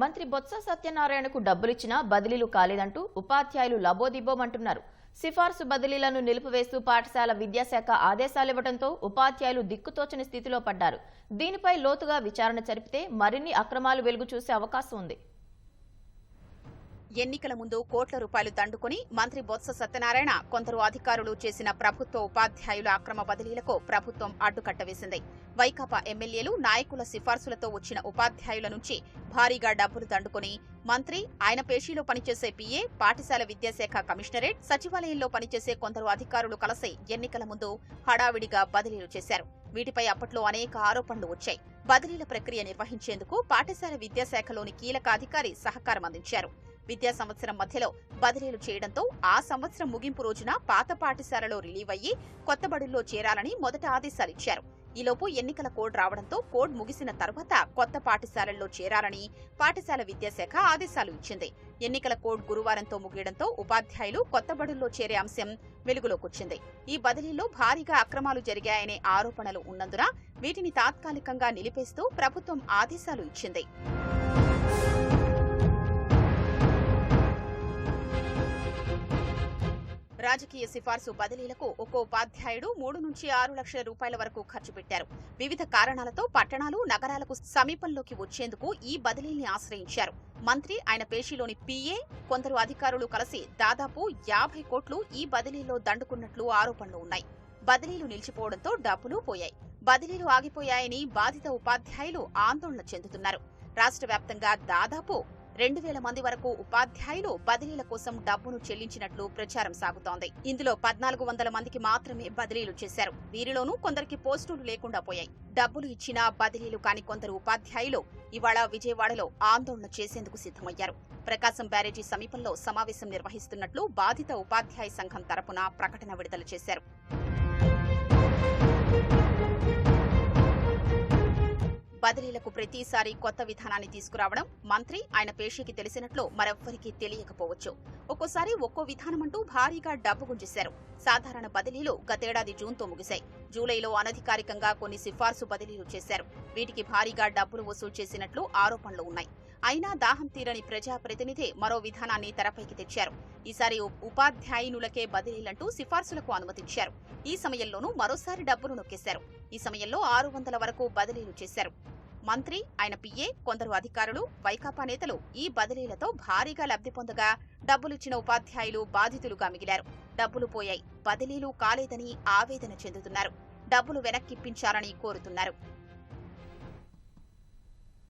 మంత్రి బొత్స సత్యనారాయణకు డబ్బులిచ్చినా బదిలీలు కాలేదంటూ ఉపాధ్యాయులు లబోదిబోమంటున్నారు. సిఫార్సు బదిలీలను నిలిపివేస్తూ పాఠశాల విద్యాశాఖ ఆదేశాలివ్వడంతో ఉపాధ్యాయులు దిక్కుతోచని స్థితిలో పడ్డారు. దీనిపై లోతుగా విచారణ జరిపితే మరిన్ని అక్రమాలు వెలుగు చూసే అవకాశం ఉంది. ఎన్నికల ముందు కోట్ల రూపాయలు దండుకుని మంత్రి బొత్స సత్యనారాయణ కొందరు అధికారులు చేసిన ప్రభుత్వ ఉపాధ్యాయుల అక్రమ బదిలీలకు ప్రభుత్వం అడ్డుకట్ట వేసింది. వైకాపా ఎమ్మెల్యేలు నాయకుల సిఫార్సులతో వచ్చిన ఉపాధ్యాయుల నుంచి భారీగా డబ్బులు దండుకుని మంత్రి, ఆయన పేషీలో పనిచేసే పీఏ, పాఠశాల విద్యాశాఖ కమిషనరేట్, సచివాలయంలో పనిచేసే కొందరు అధికారులు కలిసి ఎన్నికల ముందు హడావిడిగా బదిలీలు చేశారు. వీటిపై అప్పట్లో అనేక ఆరోపణలు వచ్చాయి. బదిలీల ప్రక్రియ నిర్వహించేందుకు పాఠశాల విద్యాశాఖలోని కీలక అధికారి సహకారం అందించారు. విద్యా సంవత్సరం మధ్యలో బదిలీలు చేయడంతో ఆ సంవత్సరం ముగింపు రోజున పాత పాఠశాలలో రిలీవ్ అయ్యి కొత్త బడుల్లో చేరాలని మొదట ఆదేశాలిచ్చారు. ఈలోపు ఎన్నికల కోడ్ రావడంతో కోడ్ ముగిసిన తర్వాత కొత్త పాఠశాలల్లో చేరాలని పాఠశాల విద్యాశాఖ ఆదేశాలు ఇచ్చింది. ఎన్నికల కోడ్ గురువారంతో ముగియడంతో ఉపాధ్యాయులు కొత్త బడుల్లో చేరే అంశం వెలుగులోకొచ్చింది. ఈ బదిలీల్లో భారీగా అక్రమాలు జరిగాయనే ఆరోపణలు ఉన్నందున వీటిని తాత్కాలికంగా నిలిపేస్తూ ప్రభుత్వం ఆదేశాలు ఇచ్చింది. రాజకీయ సిఫార్సు బదిలీలకు ఒక్కో ఉపాధ్యాయుడు 3 నుంచి 6 లక్షల రూపాయల వరకు ఖర్చు పెట్టారు. వివిధ కారణాలతో పట్టణాలు, నగరాలకు సమీపంలోకి వచ్చేందుకు ఈ బదిలీని ఆశ్రయించారు. మంత్రి, ఆయన పేషీలోని పీఏ, కొందరు అధికారులు కలిసి దాదాపు 50 కోట్లు ఈ బదిలీలో దండుకున్నట్లు ఆరోపణలు ఉన్నాయి. బదిలీలు నిలిచిపోవడంతో డబ్బులు పోయాయి. బదిలీలు ఆగిపోయాయని బాధిత ఉపాధ్యాయులు ఆందోళన చెందుతున్నారు. రాష్ట్ర వ్యాప్తంగా దాదాపు 2000 మంది వరకు ఉపాధ్యాయులు బదిలీల కోసం డబ్బును చెల్లించినట్లు ప్రచారం సాగుతోంది. ఇందులో 1400 మందికి మాత్రమే బదిలీలు చేశారు. వీరిలోనూ కొందరికి పోస్టులు లేకుండా పోయాయి. డబ్బులు ఇచ్చినా బదిలీలు కాని కొందరు ఉపాధ్యాయులు ఇవాళ విజయవాడలో ఆందోళన చేసేందుకు సిద్ధమయ్యారు. ప్రకాశం బ్యారేజీ సమీపంలో సమావేశం నిర్వహిస్తున్నట్లు బాధిత ఉపాధ్యాయ సంఘం తరపున ప్రకటన విడుదల చేశారు. బదిలీలకు ప్రతిసారి కొత్త విధానాన్ని తీసుకురావడం మంత్రి, ఆయన పేషీకి తెలిసినట్లు మరెవ్వరికీ తెలియకపోవచ్చు. ఒక్కోసారి ఒక్కో విధానమంటూ భారీగా డబ్బు గుంజేశారు. సాధారణ బదిలీలు గతేడాది జూన్తో ముగిశాయి. జూలైలో అనధికారికంగా కొన్ని సిఫార్సు బదిలీలు చేశారు. వీటికి భారీగా డబ్బులు వసూలు చేసినట్లు ఆరోపణలు ఉన్నాయి. అయినా దాహం తీరని ప్రజాప్రతినిధి మరో విధానాన్ని తెరపైకి తెచ్చారు. ఈసారి ఉపాధ్యాయునులకే బదిలీలంటూ సిఫార్సులకు అనుమతించారు. ఈ సమయంలోనూ మరోసారి డబ్బులు నొక్కేశారు. ఈ సమయంలో 600 వరకు బదిలీలు చేశారు. మంత్రి, ఆయన పీఏ, కొందరు అధికారులు, వైకాపా నేతలు ఈ బదిలీలతో భారీగా లబ్ధి పొందగా డబ్బులిచ్చిన ఉపాధ్యాయులు బాధితులుగా మిగిలారు. డబ్బులు పోయాయి, బదిలీలు కాలేదని ఆవేదన చెందుతున్నారు. డబ్బులు వెనక్కిప్పించాలని కోరుతున్నారు.